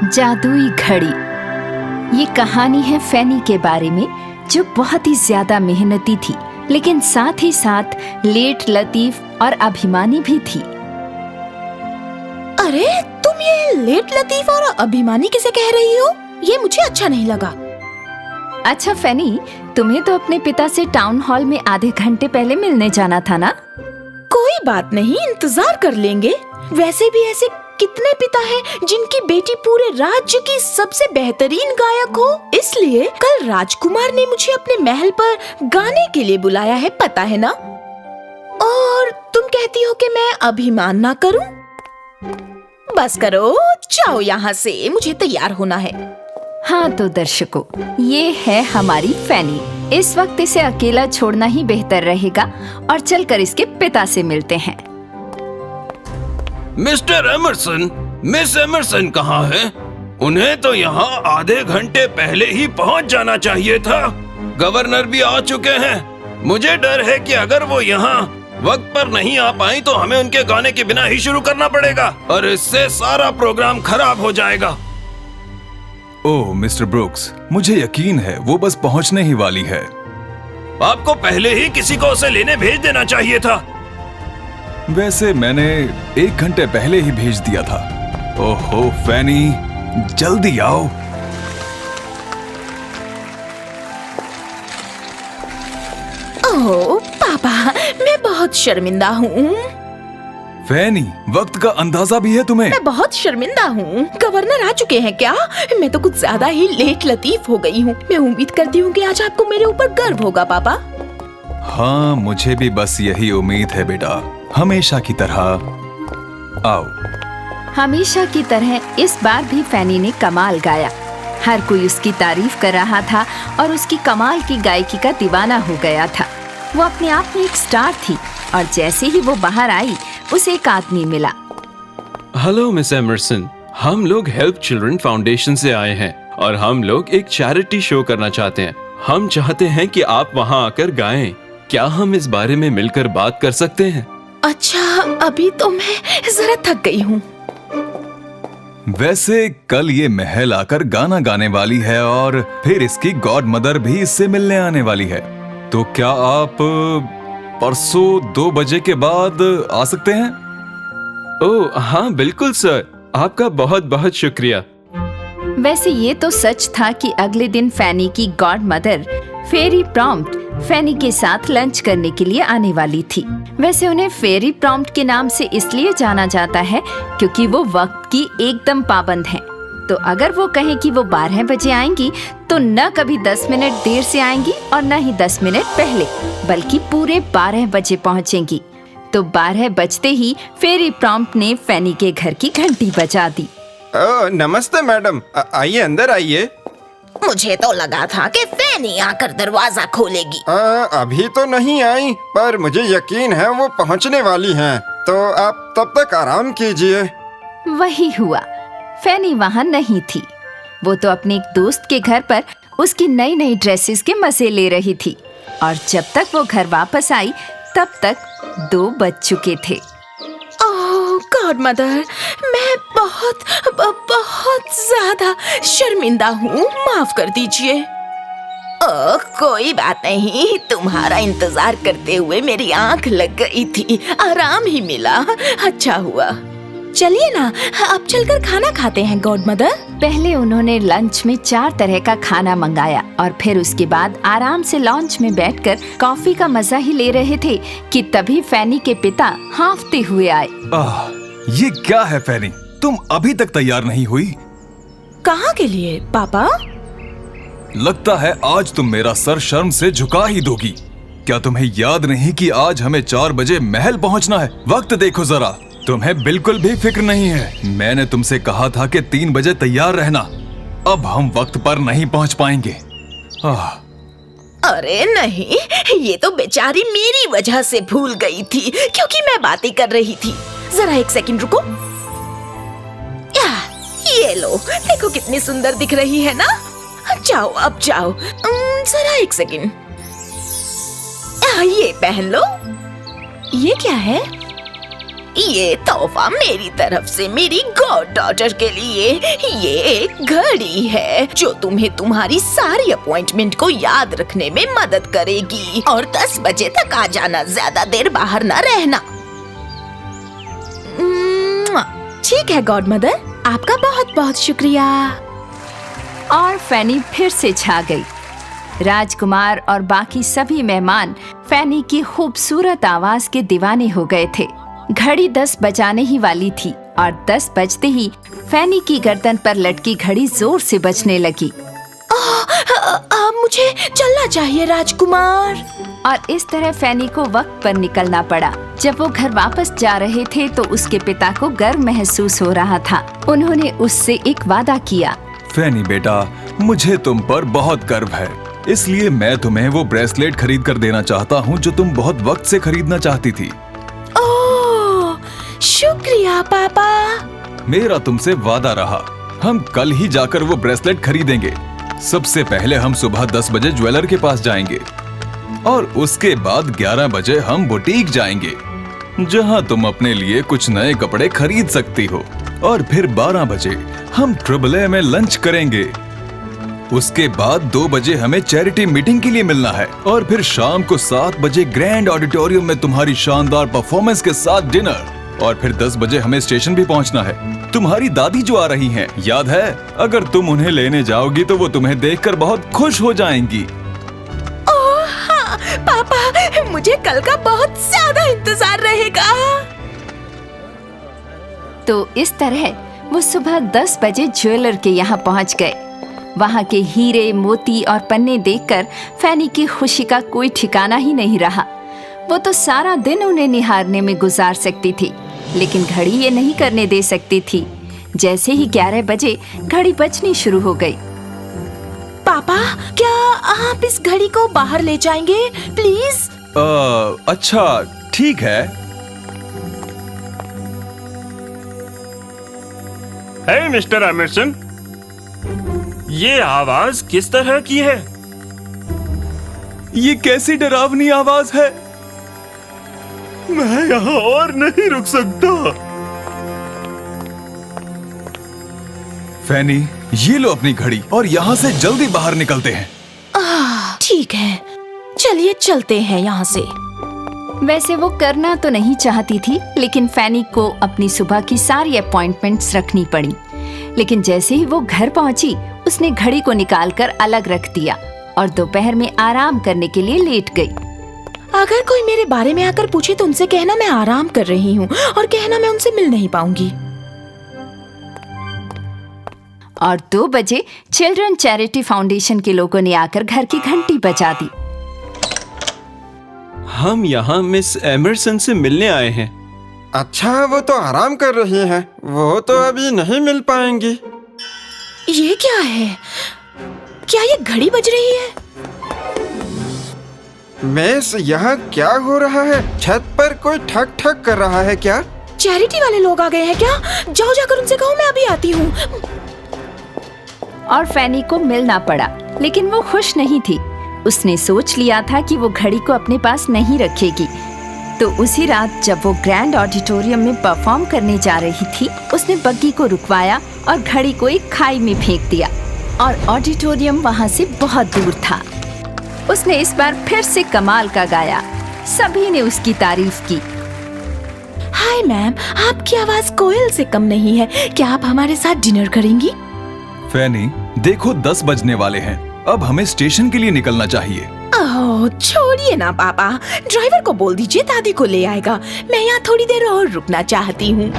जादुई घड़ी। ये कहानी है फैनी के बारे में, जो बहुत ही ज्यादा मेहनती थी, लेकिन साथ ही साथ लेट, लतीफ और अभिमानी भी थी। अरे तुम ये लेट, लतीफ और अभिमानी किसे कह रही हो? ये मुझे अच्छा नहीं लगा। अच्छा फैनी, तुम्हें तो अपने पिता से टाउन हॉल में आधे घंटे पहले मिलने जाना था ना? कोई बात नहीं, इंतजार कर लेंगे। वैसे भी ऐसे कितने पिता हैं जिनकी बेटी पूरे राज्य की सबसे बेहतरीन गायक हो। इसलिए कल राजकुमार ने मुझे अपने महल पर गाने के लिए बुलाया है, पता है ना? और तुम कहती हो कि मैं अभिमान ना करूं? बस करो, जाओ यहाँ से, मुझे तैयार होना है। हाँ तो दर्शकों, ये है हमारी फैनी। इस वक्त इसे अकेला छोड़ना ही बेहतर रहेगा और चलकर इसके पिता से मिलते हैं। मिस्टर एमरसन, मिस एमरसन कहाँ है? उन्हें तो यहाँ आधे घंटे पहले ही पहुँच जाना चाहिए था। गवर्नर भी आ चुके हैं। मुझे डर है कि अगर वो यहाँ वक्त पर नहीं आ पाई तो हमें उनके गाने के बिना ही शुरू करना पड़ेगा और इससे सारा प्रोग्राम खराब हो जाएगा। ओह मिस्टर ब्रुक्स, मुझे यकीन है वो बस पहुंचने ही वाली है। आपको पहले ही किसी को उसे लेने भेज देना चाहिए था। वैसे मैंने 1 घंटे पहले ही भेज दिया था। ओहो फैनी, जल्दी आओ। ओह पापा, मैं बहुत शर्मिंदा हूँ। फैनी, वक्त का अंदाजा भी है तुम्हें? मैं बहुत शर्मिंदा हूँ। गवर्नर आ चुके हैं क्या? मैं तो कुछ ज्यादा ही लेट, लतीफ हो गई हूँ। मैं उम्मीद करती हूँ कि आज आपको मेरे ऊपर गर्व होगा पापा। हाँ, मुझे भी बस यही उम्मीद है बेटा, हमेशा की तरह। आओ। हमेशा की तरह इस बार भी फैनी ने कमाल गाया। हर कोई उसकी तारीफ कर रहा था और उसकी कमाल की गायकी का दीवाना हो गया था। वो अपने आप में एक स्टार थी और जैसे ही वो बाहर आई, उसे एक आदमी मिला। हेलो मिस एमरसन, हम लोग हेल्प चिल्ड्रन फाउंडेशन से आए हैं और हम लोग एक चैरिटी शो करना चाहते हैं। हम चाहते हैं कि आप वहाँ आकर गाएं। क्या हम इस बारे में मिलकर बात कर सकते हैं? अच्छा, अभी तो मैं जरा थक गई हूँ। वैसे कल ये महल आकर गाना गाने वाली है और फिर इसकी गॉड मदर भी इससे मिलने आने वाली है। तो क्या आप परसों 2 बजे के बाद आ सकते हैं? ओह हाँ बिल्कुल सर, आपका बहुत बहुत शुक्रिया। वैसे ये तो सच था कि अगले दिन फैनी की गॉड मदर फेरी प्रॉम्प्ट फैनी के साथ लंच करने के लिए आने वाली थी। वैसे उन्हें फेरी प्रॉम्प्ट के नाम से इसलिए जाना जाता है क्योंकि वो वक्त की एकदम पाबंद हैं। तो अगर वो कहें कि वो 12 बजे आएंगी तो न कभी 10 मिनट देर से आएंगी और न ही 10 मिनट पहले, बल्कि पूरे 12 बजे पहुंचेंगी। तो 12 बजते ही फेरी प्रॉम्प्ट ने फैनी के घर की घंटी बजा दी। नमस्ते मैडम, आइए अंदर आइए। मुझे तो लगा था कि फैनी आकर दरवाजा खोलेगी। अभी तो नहीं आई, पर मुझे यकीन है वो पहुंचने वाली हैं। तो आप तब तक आराम कीजिए। वही हुआ, फैनी वहाँ नहीं थी। वो तो अपने एक दोस्त के घर पर उसकी नई नई ड्रेसेस के मजे ले रही थी और जब तक वो घर वापस आई तब तक 2 बज चुके थे। ओह गॉड मदर, मैं बहुत ज्यादा शर्मिंदा हूँ, माफ कर दीजिए। ओह कोई बात नहीं, तुम्हारा इंतजार करते हुए मेरी आंख लग गई थी, आराम ही मिला। अच्छा हुआ। चलिए ना, अब चलकर खाना खाते हैं गॉड मदर। पहले उन्होंने लंच में 4 तरह का खाना मंगाया और फिर उसके बाद आराम से लॉन्च में बैठकर कॉफी का मजा ही ले रहे थे कि तभी फैनी के पिता हांफते हुए आए। ये क्या है फैनी, तुम अभी तक तैयार नहीं हुई? कहाँ के लिए पापा? लगता है आज तुम मेरा सर शर्म से झुका ही दोगी। क्या तुम्हें याद नहीं कि आज हमें 4 बजे महल पहुंचना है? वक्त देखो जरा, तुम्हें बिल्कुल भी फिक्र नहीं है। मैंने तुमसे कहा था कि 3 बजे तैयार रहना। अब हम वक्त पर नहीं पहुंच पाएंगे। अरे नहीं, ये तो बेचारी मेरी वजह से भूल गई थी क्योंकि मैं बातें कर रही थी। जरा 1 सेकंड रुको। ये लो, देखो कितनी सुंदर दिख रही है ना? जाओ अब जाओ। जरा 1 सेकंड। ये पहन लो। ये क्या है? ये तोहफा मेरी तरफ से मेरी गॉड डॉटर के लिए। ये एक घड़ी है जो तुम्हें तुम्हारी सारी अपॉइंटमेंट को याद रखने में मदद करेगी। और 10 बजे तक आ जाना, ज्यादा देर बाहर न रहना। ठीक है गॉड मदर, आपका बहुत बहुत शुक्रिया। और फैनी फिर से छा गई। राजकुमार और बाकी सभी मेहमान फैनी की खूबसूरत आवाज के दीवाने हो गए थे। घड़ी 10 बजाने ही वाली थी और 10 बजते ही फैनी की गर्दन पर लटकी घड़ी जोर से बजने लगी। मुझे चलना चाहिए राजकुमार। और इस तरह फैनी को वक्त पर निकलना पड़ा। जब वो घर वापस जा रहे थे तो उसके पिता को गर्व महसूस हो रहा था। उन्होंने उससे एक वादा किया। फैनी बेटा, मुझे तुम पर बहुत गर्व है, इसलिए मैं तुम्हें वो ब्रेसलेट खरीद कर देना चाहता हूँ जो तुम बहुत वक्त से खरीदना चाहती थी। ओह, शुक्रिया पापा। मेरा तुमसे वादा रहा, हम कल ही जाकर वो ब्रेसलेट खरीदेंगे। सबसे पहले हम सुबह 10 बजे ज्वेलर के पास जाएंगे और उसके बाद 11 बजे हम बुटीक जाएंगे जहां तुम अपने लिए कुछ नए कपड़े खरीद सकती हो। और फिर 12 बजे हम AAA में लंच करेंगे। उसके बाद 2 बजे हमें चैरिटी मीटिंग के लिए मिलना है और फिर शाम को 7 बजे ग्रैंड ऑडिटोरियम में तुम्हारी शानदार परफॉर्मेंस के साथ डिनर। और फिर 10 बजे हमें स्टेशन भी पहुंचना है। तुम्हारी दादी जो आ रही हैं, याद है? अगर तुम उन्हें लेने जाओगी तो वो तुम्हें देखकर बहुत खुश हो जाएंगी। ओह हाँ पापा, मुझे कल का बहुत ज्यादा इंतजार रहेगा। तो इस तरह वो सुबह 10 बजे ज्वेलर के यहाँ पहुँच गए। वहाँ के हीरे, मोती और पन्ने देखकर फैनी की खुशी का कोई ठिकाना ही नहीं रहा। वो तो सारा दिन उन्हें निहारने में गुजार सकती थी, लेकिन घड़ी ये नहीं करने दे सकती थी। जैसे ही 11 बजे घड़ी बजनी शुरू हो गई। पापा, क्या आप इस घड़ी को बाहर ले जाएंगे प्लीज? अच्छा ठीक है। हे मिस्टर एमरसन, ये आवाज किस तरह की है? ये कैसी डरावनी आवाज है? मैं यहाँ और नहीं रुक सकता। फैनी, ये लो अपनी घड़ी और यहाँ से जल्दी बाहर निकलते हैं। ठीक है, चलिए चलते हैं यहाँ से। वैसे वो करना तो नहीं चाहती थी, लेकिन फैनी को अपनी सुबह की सारी अपॉइंटमेंट्स रखनी पड़ी। लेकिन जैसे ही वो घर पहुंची, उसने घड़ी को निकालकर अलग रख दिया और दोपहर में आराम करने के लिए लेट गई। अगर कोई मेरे बारे में आकर पूछे तो उनसे कहना मैं आराम कर रही हूँ और कहना मैं उनसे मिल नहीं पाऊंगी। और 2 बजे चिल्ड्रन चैरिटी फाउंडेशन के लोगों ने आकर घर की घंटी बजा दी। हम यहाँ मिस एमरसन से मिलने आए हैं। अच्छा, वो तो आराम कर रही हैं। वो तो अभी नहीं मिल पाएंगी। ये क्या है? क्या ये घड़ी बज रही है? मिस, यहाँ क्या हो रहा है? छत पर कोई ठक ठक कर रहा है क्या? चैरिटी वाले लोग आ गए हैं क्या? जाओ जाकर उनसे कहो मैं अभी आती हूँ। और फैनी को मिलना पड़ा, लेकिन वो खुश नहीं थी। उसने सोच लिया था कि वो घड़ी को अपने पास नहीं रखेगी। तो उसी रात जब वो ग्रैंड ऑडिटोरियम में परफॉर्म करने जा रही थी, उसने बग्गी को रुकवाया और घड़ी को एक खाई में फेंक दिया। और ऑडिटोरियम वहाँ से बहुत दूर था। उसने इस बार फिर से कमाल का गाया। सभी ने उसकी तारीफ की। हाय मैम, आपकी आवाज कोयल से कम नहीं है। क्या आप हमारे साथ डिनर करेंगी? फैनी, देखो 10 बजने वाले हैं। अब हमें स्टेशन के लिए निकलना चाहिए। ओह, छोड़िए ना पापा, ड्राइवर को बोल दीजिए दादी को ले आएगा। मैं यहाँ थोड़ी देर और रुकना चाहती हूँ।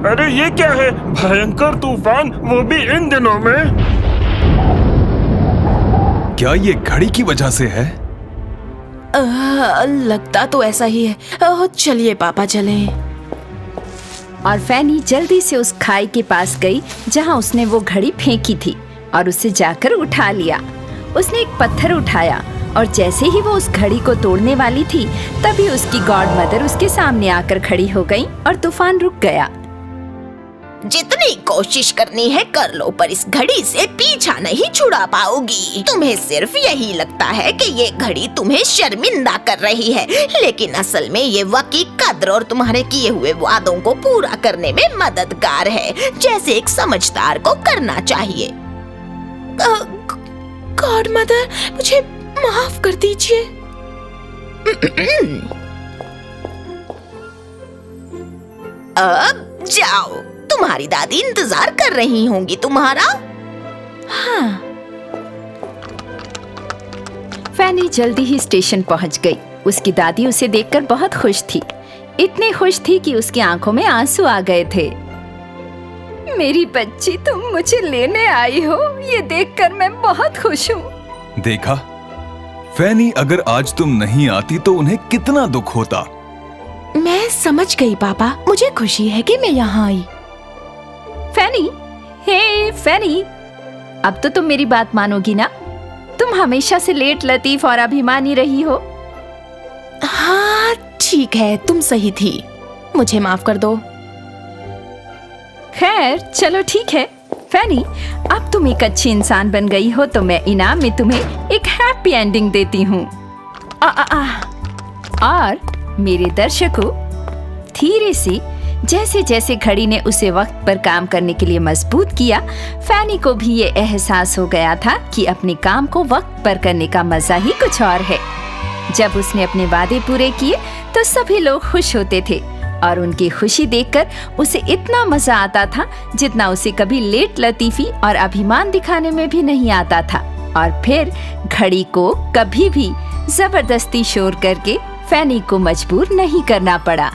अरे ये क्या है? भयंकर तूफान, वो भी इन दिनों में। क्या ये घड़ी की वजह से है? लगता तो ऐसा ही है। चलिए पापा चलें। और फैनी जल्दी से उस खाई के पास गई जहाँ उसने वो घड़ी फेंकी थी और उसे जाकर उठा लिया। उसने एक पत्थर उठाया और जैसे ही वो उस घड़ी को तोड़ने वाली थी, तभी उसकी गॉड मदर उसके सामने आकर खड़ी हो गई और तूफान रुक गया। जितनी कोशिश करनी है कर लो, पर इस घड़ी से पीछा नहीं छुड़ा पाओगी। तुम्हें सिर्फ यही लगता है कि ये घड़ी तुम्हें शर्मिंदा कर रही है, लेकिन असल में ये वक्त की कद्र और तुम्हारे किए हुए वादों को पूरा करने में मददगार है, जैसे एक समझदार को करना चाहिए। गॉड मदर, मुझे माफ कर दीजिए। अब जाओ, तुम्हारी दादी इंतजार कर रही होंगी तुम्हारा। हाँ। फैनी जल्दी ही स्टेशन पहुंच गई। उसकी दादी उसे देखकर बहुत खुश थी, इतनी खुश थी कि उसकी आंखों में आंसू आ गए थे। मेरी बच्ची, तुम मुझे लेने आई हो, ये देखकर मैं बहुत खुश हूँ। देखा फैनी, अगर आज तुम नहीं आती तो उन्हें कितना दुख होता। मैं समझ गई पापा, मुझे खुशी है कि मैं यहाँ आई। फैनी, हे फैनी, अब तो तुम मेरी बात मानोगी ना? तुम हमेशा से लेट, लतीफ और अभिमानी रही हो। हाँ ठीक है, तुम सही थी, मुझे माफ कर दो। खैर चलो ठीक है फैनी, अब तुम एक अच्छी इंसान बन गई हो तो मैं इनाम में तुम्हें एक हैप्पी एंडिंग देती हूँ। और मेरे दर्शकों, धीरे से जैसे जैसे घड़ी ने उसे वक्त पर काम करने के लिए मजबूत किया, फैनी को भी ये एहसास हो गया था कि अपने काम को वक्त पर करने का मजा ही कुछ और है। जब उसने अपने वादे पूरे किए तो सभी लोग खुश होते थे और उनकी खुशी देखकर उसे इतना मजा आता था जितना उसे कभी लेट, लतीफी और अभिमान दिखाने में भी नहीं आता था। और फिर घड़ी को कभी भी जबरदस्ती शोर करके फैनी को मजबूर नहीं करना पड़ा।